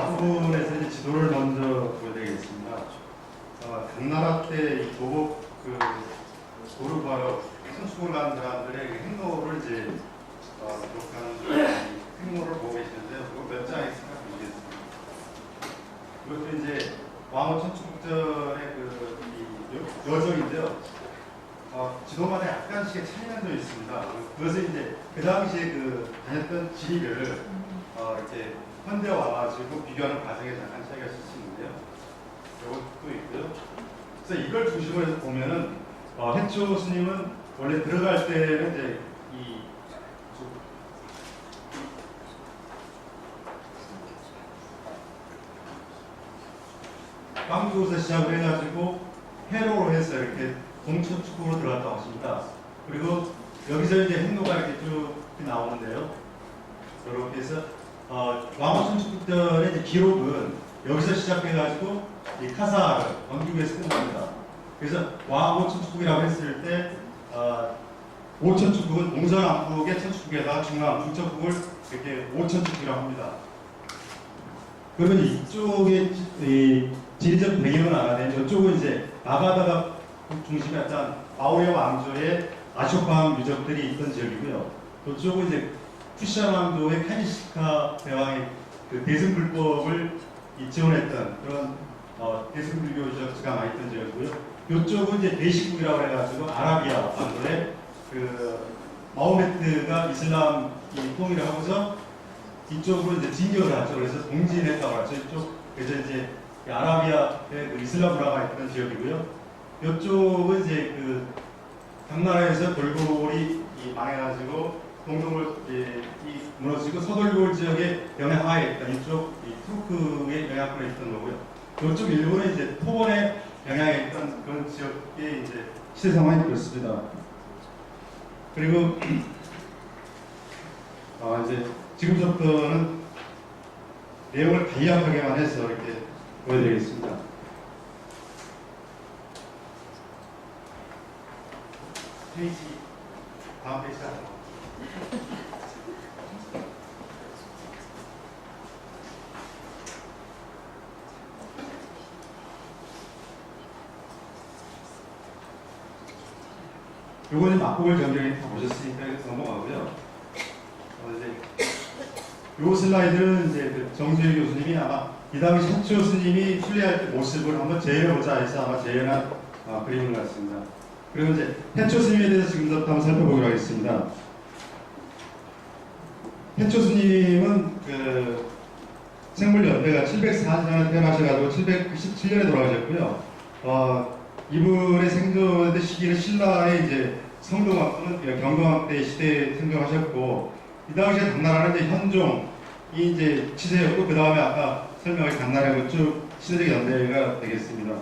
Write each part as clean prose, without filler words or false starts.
앞부분에서 이제 지도를 먼저 보여드리겠습니다. 각 나라 때 이 도복 도를 봐요. 선수를 가는 사람들의 그 행로를 이제 기록하는 행로를 보고 계시는데요. 그거 몇 장에 있을까 보시겠습니다. 이것도 이제 왕후 천추국전의 이 여정인데요. 지도마다 약간씩의 차이가 좀 있습니다. 그것은 이제 그 당시에 다녔던 지리를 이렇게 현대 와가지고 비교하는 과정에 약간 차이가 있을 수 있는데요. 이것도 있고요. 그래서 이걸 중심으로 해서 보면은 해초 스님은 원래 들어갈 때는 이제 이 광주에서 시작을 해가지고 해로로 해서 이렇게 동천축구로 들어갔다고 하십니다. 그리고 여기서 이제 행로가 이렇게 쭉 나오는데요. 이렇게 해서 왕후 천축국전의 이제 기록은 여기서 시작해가지고 이 카사르 원기구에서 끝납니다. 그래서 왕후 천축국이라고 했을 때 오천축국은 동서남북의 천축국에다가 중천국을 이렇게 오천축국이라고 합니다. 그러면 이쪽에 이 지리적 배경을 알아야 되면 이쪽은 이제 마가다가 중심에 약간 아우레 왕조의 아쇼팡 유적들이 있던 지역이고요. 이쪽은 이제 푸시안 왕조의 카니시카 대왕의 대승불법을 지원했던 그런 대승불교 유적지가 많이 있던 지역이고요. 이쪽은 이제 대식국이라고 해가지고 아라비아 왕조의 마호메트가 이슬람 통일을 하고서 이쪽으로 이제 진격을 하죠. 그래서 동진했다고 하죠. 그래서 이제 아라비아의 이슬람 문화가 있던 지역이고요. 이쪽은 이제 각 나라에서 돌고골이 망해가지고 동독을 무너지고 서돌고골 지역의 영향하에 있던 이쪽 투르크의 영향권에 있던 거고요. 이쪽 일본은 이제 토원의 영향에 있던 그런 지역의 이제 시대 상황이 그렇습니다. 그리고 이제 지금부터는 내용을 간략하게만 해서 이렇게 보여드리겠습니다. 다음 페이지 요거는 막국을 전경에 다 보셨으니까 넘어가고요. 이제 요 슬라이드는 이제 정주일 교수님이 아마 이 당시 해초 스님이 순례할 때 모습을 한번 재현해보자 해서 아마 재현한 그림인 것 같습니다. 그리고 이제 해초 스님에 대해서 지금부터 한번 살펴보기로 하겠습니다. 해초 스님은 생물연대가 704년에 태어나셔가지고 797년에 돌아가셨고요. 이분의 생존의 시기는 신라의 이제 성동왕 또는 경동왕 때 시대에 생존하셨고, 이 당시에 당나라는 이제 현종이 이제 치세였고, 그 다음에 아까 설명한 당나라하고 쭉 시대적 연대가 되겠습니다.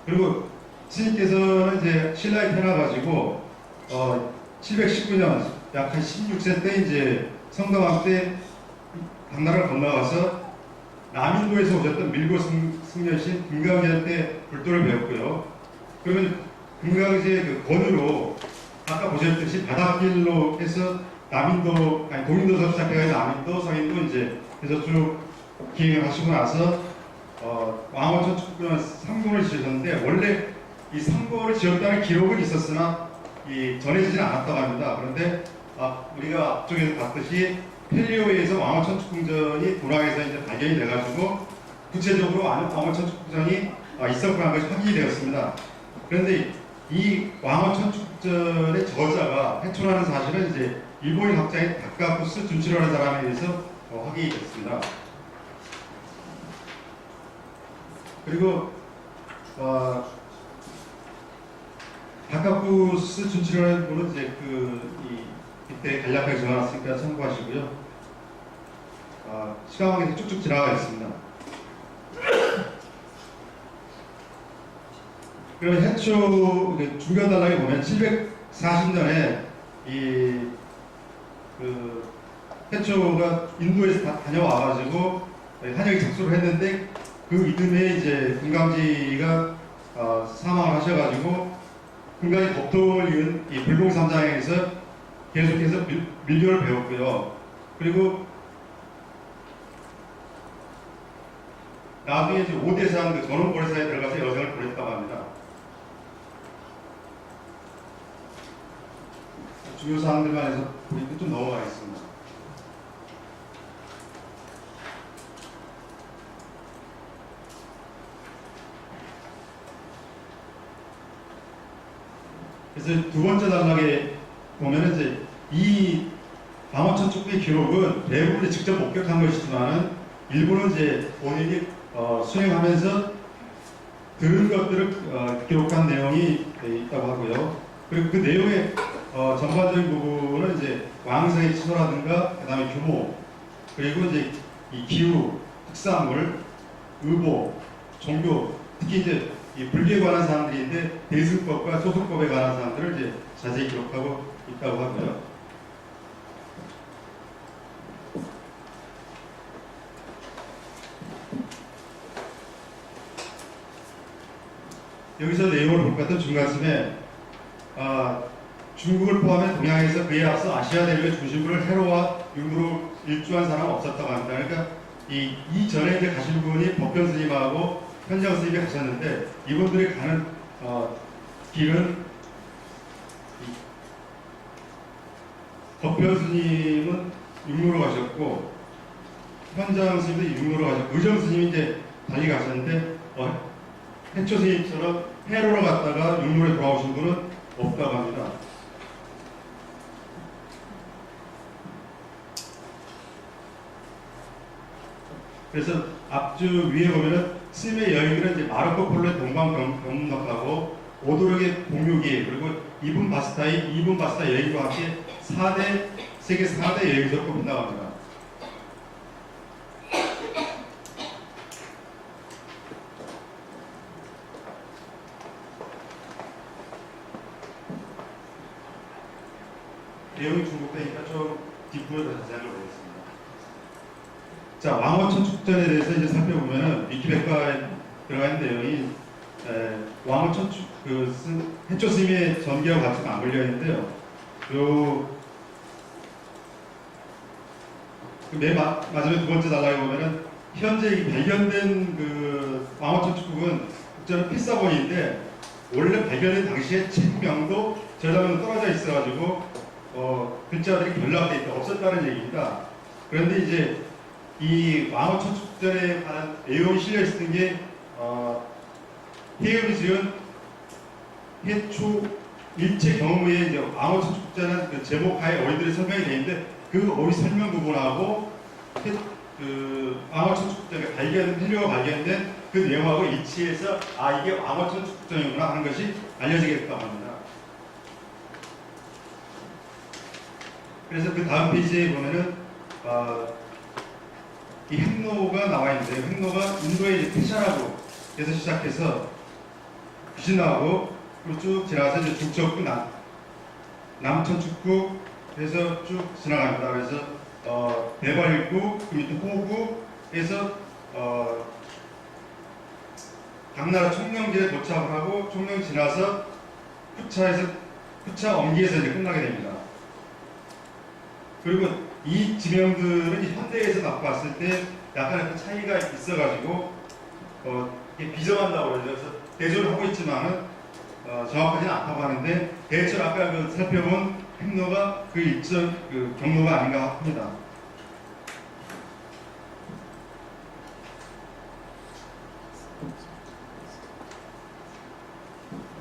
그리고 스님께서는 이제 신라에 태어나가지고 719년 약 한 16세 때 이제 성동왕 때 당나라를 건너가서 남인도에서 오셨던 밀고 승려신 금강제한테 불도를 배웠고요. 그러면 금강제의 권으로 아까 보셨듯이 바닷길로 해서 남인도, 동인도에서 시작해서 남인도, 서인도 이제 그래서 쭉 기행을 하시고 나서 왕후 천축국은 상고를 지으셨는데, 원래 이 상고를 지었다는 기록은 있었으나 전해지지는 않았다고 합니다. 그런데 우리가 앞쪽에서 봤듯이 펠리오에서 왕후 천축궁전이 도락에서 이제 발견이 돼가지고 구체적으로 왕후 천축궁전이 있었구나 것이 확인이 되었습니다. 그런데 이 왕후 천축궁전의 저자가 해초라는 사실은 이제 일본인 학자인 다카쿠스 준치로라는 사람에 의해서 확인이 됐습니다. 그리고 다카쿠스 준치로라는 분은 이제 이때 간략하게 적어놨으니까 참고하시고요. 시간관계에서 쭉쭉 지나가 있습니다. 그럼 해초 중견단락에 보면 740년에 해초가 인도에서 다녀와가지고 한역에 작수를 했는데, 그 이듬해 이제 금강지가 사망을 하셔가지고 금강지 법통을 이은 이 불공삼장에서 계속해서 밀교를 배웠고요. 그리고 나중에 이제 오대산 그 전원고래사에 들어가서 여생을 보냈다고 합니다. 주요 사항들만 해서 보니까 좀 넘어가겠습니다. 그래서 두 번째 단락에 보면은 이제 이 광어천 축구의 기록은 대부분 직접 목격한 것이지만은 일부는 이제 본인이 수행하면서 들은 것들을 기록한 내용이 있다고 하고요. 그리고 그 내용의 전반적인 부분은 이제 왕성의 치소라든가 그다음에 규모, 그리고 이제 이 기후, 특산물, 의복, 종교, 특히 이제 이 불교에 관한 사항들인데 대승법과 소승법에 관한 사항들을 이제 자세히 기록하고 있다고 하고요. 여기서 내용을 볼 것 같은 중간쯤에 중국을 포함해 동양에서 그에 앞서 아시아 대륙의 중심부를 해로와 융으로 일주한 사람은 없었다고 합니다. 그러니까 이전에 이제 가신 분이 법변 스님하고 현장 스님이 가셨는데 이분들이 가는 길은 법변 스님은 융로로 가셨고 현장 스님도 융로로 가셨고 의정 스님이 이제 달리 가셨는데 해초 스님처럼 해로로 갔다가 융로에 돌아오신 분은 없다고 합니다. 그래서 앞주 위에 보면은 스님의 여인들은 이제 마르코 폴로의 동방경락하고 오도록의 공유기 그리고 이분 바스타 여인과 함께 세계 4대 여인으로 꼽힌다고 합니다. 내용이 중복되니까 좀 뒷부분에 더 자세하게 보겠습니다. 자, 왕어천 축전에 대해서 이제 살펴보면은 위키백과에 들어가 있는 내용이 왕어천 해초 스님의 전기와 같이 맞물려 있는데요. 맨 마지막에 두 번째 단락에 보면은 현재 이 발견된 그 왕어천 축국은 국제는 필사본인데 원래 발견된 당시에 책명도 저장은 떨어져 있어가지고 글자들이 결락돼 있다 없었다는 얘기입니다. 그런데 이제 이 왕어천 축전에 관한 내용이 실려 있었던 게 해협이 지은 해초 일체 경우에 이제 왕어천 축전은 그 제목하에 어휘들이 설명이 되어 있는데 그 어휘 설명 부분하고 왕어천 축전에 해류가 발견된 그 내용하고 일치해서 이게 왕어천 축전이구나 하는 것이 알려지게 됐다고 합니다. 그래서 그 다음 페이지에 보면은 이 행로가 나와 있는데요. 행로가 인도의 페샤라고 에서 시작해서 귀신나고 그리고 쭉 지나가서 이제 중척구 남천축구 해서 쭉 지나갑니다. 그래서 대발구 그 밑에 호구에서 당나라 총령지에 도착을 하고 총령 지나서 푸차 엄기에서 이제 끝나게 됩니다. 그리고 이 지명들은 현대에서 봤을 때 약간의 그 차이가 있어가지고 비정한다고 그러죠. 그래서 대조를 하고 있지만은 정확하지는 않다고 하는데 대체로 아까 살펴본 행로가 그 일정 경로가 아닌가 합니다.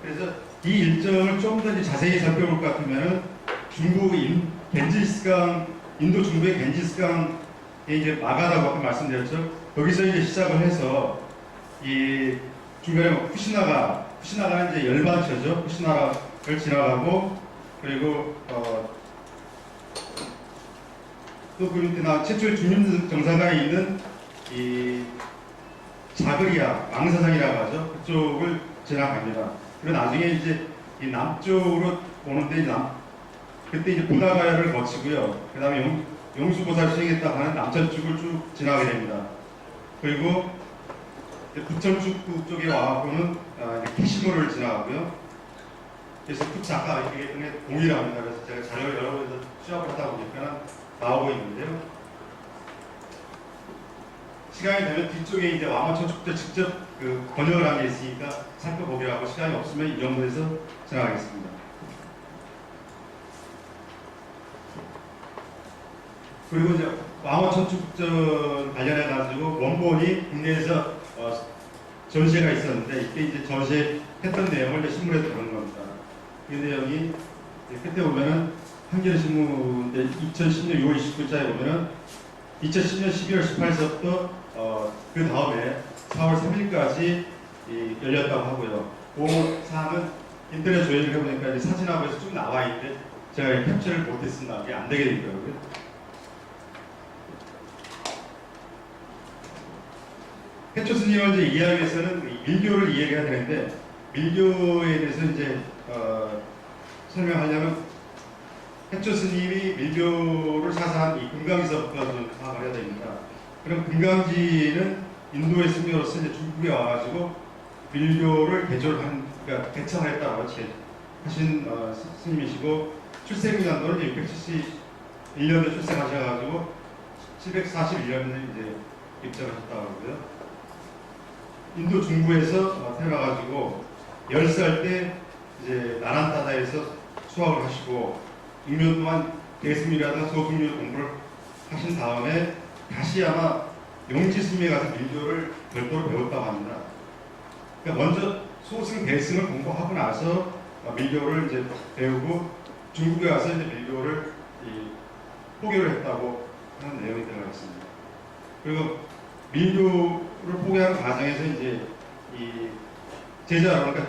그래서 이 일정을 좀 더 자세히 살펴볼 것 같으면은 인도 중부의 겐지스강에 이제 마가다고 아까 말씀드렸죠. 거기서 이제 시작을 해서 이 중간에 쿠시나가는 이제 열반처죠. 쿠시나라를 지나가고 그리고 또 그 밑에 최초의 주민 정상가에 있는 이 자그리아 왕사상이라고 하죠. 그쪽을 지나갑니다. 그리고 나중에 이제 이 남쪽으로 오는데 그때 이제 부나가야를 거치고요. 그 다음에 용수보살 수행했다고 하는 남천축을 쭉 지나가게 됩니다. 그리고 부천축구 쪽에 와갖고는 캐시모를 지나가고요. 그래서 아까 얘기했던 게 동일합니다. 그래서 제가 자료를 여러 번에서 수합을 하다 보니까 나오고 있는데요. 시간이 되면 뒤쪽에 이제 왕어천축제 직접 그 번역을 한 게 있으니까 살펴보기로 하고, 시간이 없으면 이 정도에서 지나가겠습니다. 그리고 이제 왕어천축전 관련해 가지고 원본이 국내에서 전시회가 있었는데, 이때 이제 전시했던 내용을 이제 신문에 들은 겁니다. 그 내용이 그때 보면은 한겨레신문 2010년 6월 29일자에 보면은 2010년 12월 18일서부터 그 다음에 4월 3일까지 열렸다고 하고요. 그 사항은 인터넷 조회를 해보니까 이제 사진하고에서 쭉 나와 있는데 제가 캡처를 못했습니다. 이게 안 되게 되더라고요. 해초 스님을 이제 이해하기 위해서는 밀교를 이해해야 되는데, 밀교에 대해서 이제 설명하려면 해초 스님이 밀교를 사사한 이 금강지서부터 좀 파악을 해야 됩니다. 그럼 금강지는 인도의 스님으로서 이제 중국에 와가지고 밀교를 개조한, 그러니까 개창을 했다고 하신 스님이시고, 출생년도는 이제 671년에 출생하셔가지고 741년에 이제 입장하셨다고 하고요. 인도 중부에서 태어나가지고 10살 때 이제 나란타다에서 수학을 하시고 6년 동안 대승이라든가 소승률 공부를 하신 다음에 다시 아마 용지스님에 가서 밀교를 별도로 배웠다고 합니다. 그러니까 먼저 소승, 대승을 공부하고 나서 밀교를 이제 배우고 중국에 와서 이제 밀교를 포교를 했다고 하는 내용이 들어가 있습니다. 그리고 밀교를 포기하는 과정에서 이제 이 제자, 그러니까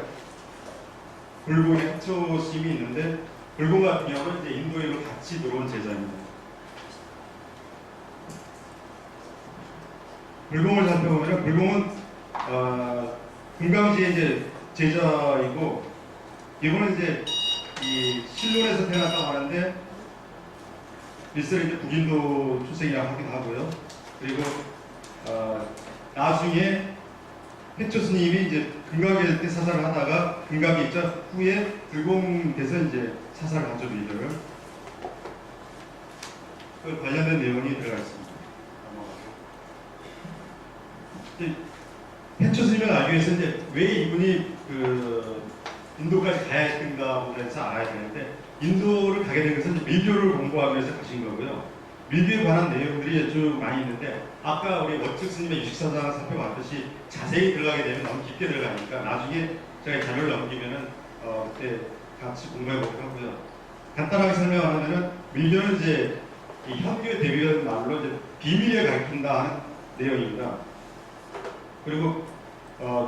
불공의 해초 스님이 있는데, 불공 같은 경우는 이제 인도에로 같이 들어온 제자입니다. 불공을 살펴보면 불공은 금강지의 이제 제자이고, 이분은 이제 이 신론에서 태어났다고 하는데 일설에 이제 북인도 출생이라고 하기도 하고요. 그리고 나중에 해초 스님이 이제 금강계 때 사사를 하다가 금강계 입자 후에 불공돼서 이제 사사를 하죠, 밀교를. 그 관련된 내용이 들어가 있습니다. 해초 스님을 알기 위해서 이제 왜 이분이 그 인도까지 가야 했는가 해서 알아야 되는데, 인도를 가게 된 것은 밀교를 공부하기 위해서 가신 거고요. 밀교에 관한 내용들이 쭉 많이 있는데, 아까 우리 워측 스님의 유식사상을 살펴봤듯이 자세히 들어가게 되면 너무 깊게 들어가니까 나중에 제가 자료를 넘기면은 그때 같이 공부해 보도록 하고요. 간단하게 설명하면은 밀교는 이제 이 현교의 대비한 말로 이제 비밀을 가리킨다 하는 내용입니다. 그리고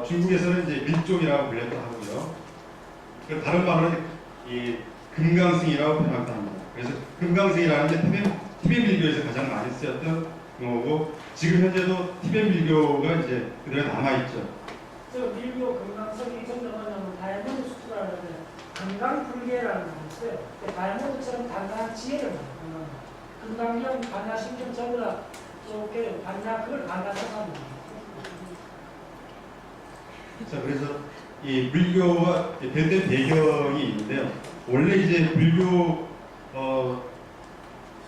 중국에서는 이제 밀종이라고 불렸다 하고요. 다른 말로는 이 금강승이라고 표현한다 합니다. 그래서 금강승이라는 게 티베트 밀교에서 가장 많이 쓰였던 용어고, 지금 현재도 티베트 밀교가 이제 그대로 남아있죠. 저 밀교 금강석이 정정하냐면 다이아몬드 수트라는 금강불계라는 게 있어요. 다이아몬드처럼 단단한 지혜를 금강경 반야신경 전부다 좋게 반야 그걸 반야라고 합니다. 자, 그래서 이 불교가 된 배경이 있는데요. 원래 이제 불교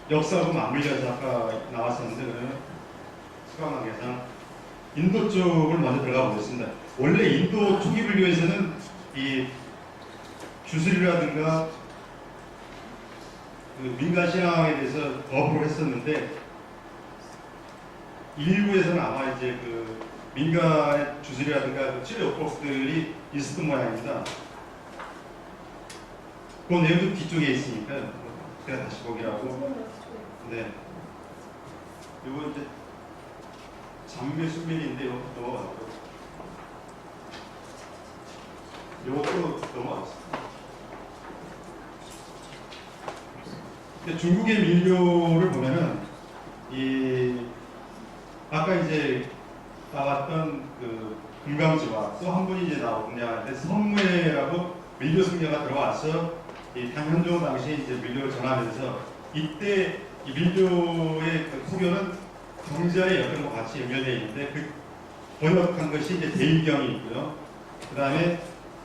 역사하고 맞물려서 아까 나왔었는데, 그러면 수강관계상 인도 쪽을 먼저 들어가 보겠습니다. 원래 인도 초기 불교에서는 이 주술이라든가 그 민간 신앙에 대해서 거부를 했었는데, 일부에서는 아마 이제 그 민간의 주술이라든가 그 치료요법들이 있었던 모양입니다. 그 내용도 뒤쪽에 있으니까요. 제가 다시 보기라고. 네. 이거 이제 잠배 수면인데 이거 넘어가고. 이것도 넘어가겠습니다. 중국의 밀교를 보면은 아까 이제 나왔던 그 금강지와 또 한 분이 이제 나오는데 성무회라고 밀교 승려가 들어와서 이 당현종 당시에 이제 밀교를 전하면서, 이때 이 밀교의 그 소교는 경자의 여건과 같이 연결되어 있는데, 그 번역한 것이 이제 대인경이 있고요. 그 다음에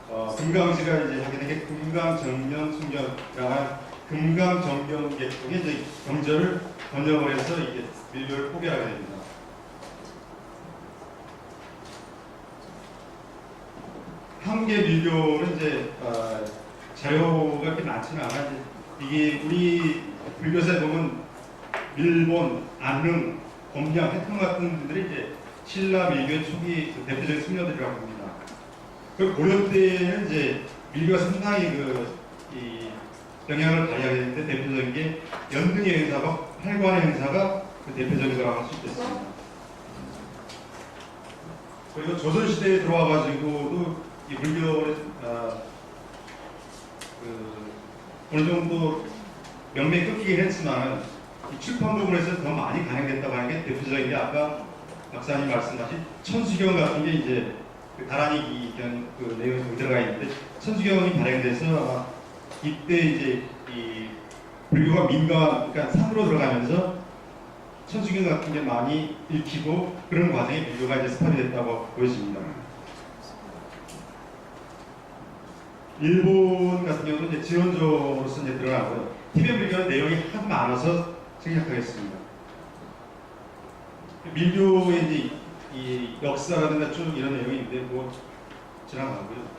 금강지가 이제 하게 된 게 금강정경 순경이라는 금강정경 계통의 이제 경전을 번역을 해서 이게 밀교를 포개하게 됩니다. 한국의 밀교는 이제 자료가 그렇게 많지는 않아. 이제 이게 우리 불교사에 보면 일본, 안흥, 검량, 해통 같은 분들이 이제 신라 밀교의 초기 대표적인 승려들이라고 합니다. 그 고려 때는 이제 밀교가 상당히 이 영향을 발휘하게 되는데 대표적인 게 연등의 행사가 팔관의 행사가 그 대표적인 거라고 할 수 있겠습니다. 그리고 조선시대에 들어와가지고도 이 불교를 어느 정도 명맥이 끊기긴 했지만 이 출판 부분에서 더 많이 간행됐다고 하는 게 대표적인 게 아까 박사님 말씀하신 천수경 같은 게 이제 그 다란이 그 내용이 들어가 있는데 천수경이 발행돼서 이때 이제 이 불교가 민간 그러니까 산으로 들어가면서 천수경 같은 게 많이 읽히고 그런 과정에 불교가 이제 스탑이 됐다고 보여집니다. 일본 같은 경우는 이제 지원조로서 이제 들어가고요. 티베트 불교는 내용이 하도 많아서 생략하겠습니다. 밀교의 이제 이 역사라든가 쭉 이런 내용이 있는데 뭐 지나가고요.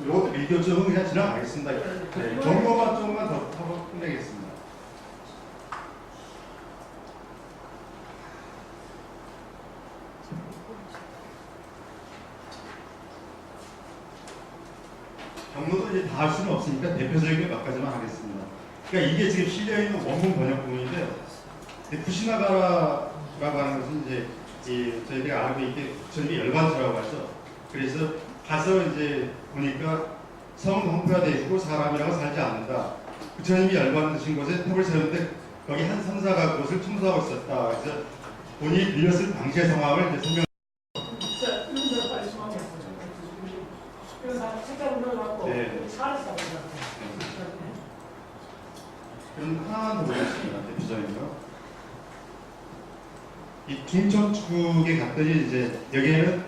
이것도 밀교 쪽은 그냥 지나가겠습니다. 네, 경고만 조금만 더 하고 끝내겠습니다. 경로도 이제 다 할 수는 없으니까 대표적인 몇 가지만 하겠습니다. 그러니까 이게 지금 실려있는 원문 번역 부분인데요. 쿠시나가라라고 하는 것은 이제 저희가 알고 있게 부처님이 열반처라고 하죠. 그래서 가서 이제 보니까 성 황폐화되어 있고 사람이라고 살지 않는다. 부처님이 열반드신 곳에 탑을 세웠는데 거기 한 성사가 그곳을 청소하고 있었다. 그래서 본인이 빌렸을 당시의 상황을 이제 설명. 그럼 하나 더 보겠습니다. 대표적인요. 이 중천축에 갔더니 이제 여기에는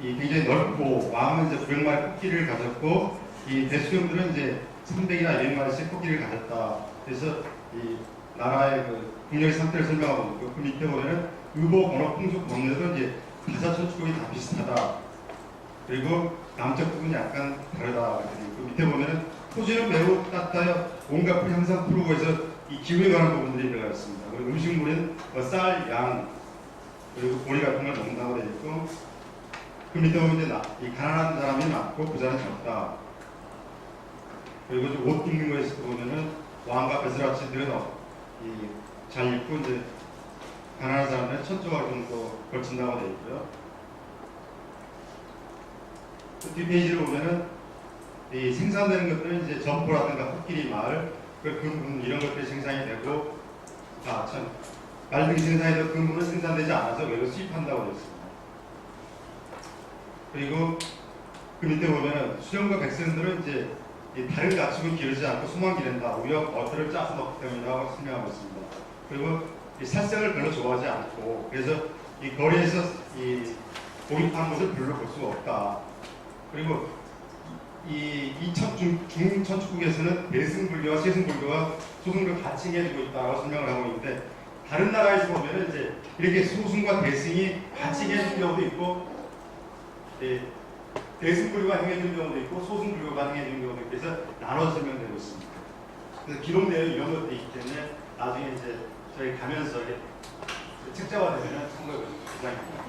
이 굉장히 넓고 왕은 이제 900마리 코끼리를 가졌고 이 대수경들은 이제 300이나 200마리씩 코끼리를 가졌다. 그래서 이 나라의 그 국력의 상태를 설명하고 있고 그 밑에 보면은 의복, 언어, 풍속, 법률도 이제 가사천축국이 다 비슷하다. 그리고 남쪽 부분이 약간 다르다. 그 밑에 보면은 토지는 매우 따뜻하여 온갖 풀이 항상 푸르고 해서 이 기후에 관한 부분들이 들어가 있습니다. 그리고 음식물은 뭐 쌀, 양, 그리고 고리 같은 걸 먹는다고 되어 있고 그 밑에 보면 이제 이 가난한 사람이 많고 부자는 적다. 그리고 옷 입는 거에서 보면은 왕과 베스라치들은 잘 입고 이제 가난한 사람은 천조각 정도 걸친다고 되어 있고요. 그 뒷페이지를 보면은 이 생산되는 것들은 이제 점포라든가 코끼리 말, 금분 이런 것들이 생산이 되고, 말 등이 생산이 되고 금분은 생산되지 않아서 외로 수입한다고 되어 있습니다. 그리고 그 밑에 보면은 수령과 백성들은 이제 이 다른 가축을 기르지 않고 소만 기른다. 오히려 버터를 짜서 먹기 때문이라고 설명하고 있습니다. 그리고 이 살색을 별로 좋아하지 않고, 그래서 이 거리에서 이 고기 파는 것을 별로 볼 수가 없다. 그리고 이 중천축국에서는 대승불교와 세승불교와 소승불교 같이 해주고 있다고 설명을 하고 있는데 다른 나라에서 보면은 이제 이렇게 소승과 대승이 같이 해주는 경우도 있고 대승불교가 행해주는 경우도 있고 소승불교가 행해주는 경우도 있고 그래서 나눠서 설명되고 있습니다. 그래서 기록 내용 이런 것도 있기 때문에 나중에 이제 저희 가면서 책자화 되면 참고해 보시면 감사합니다.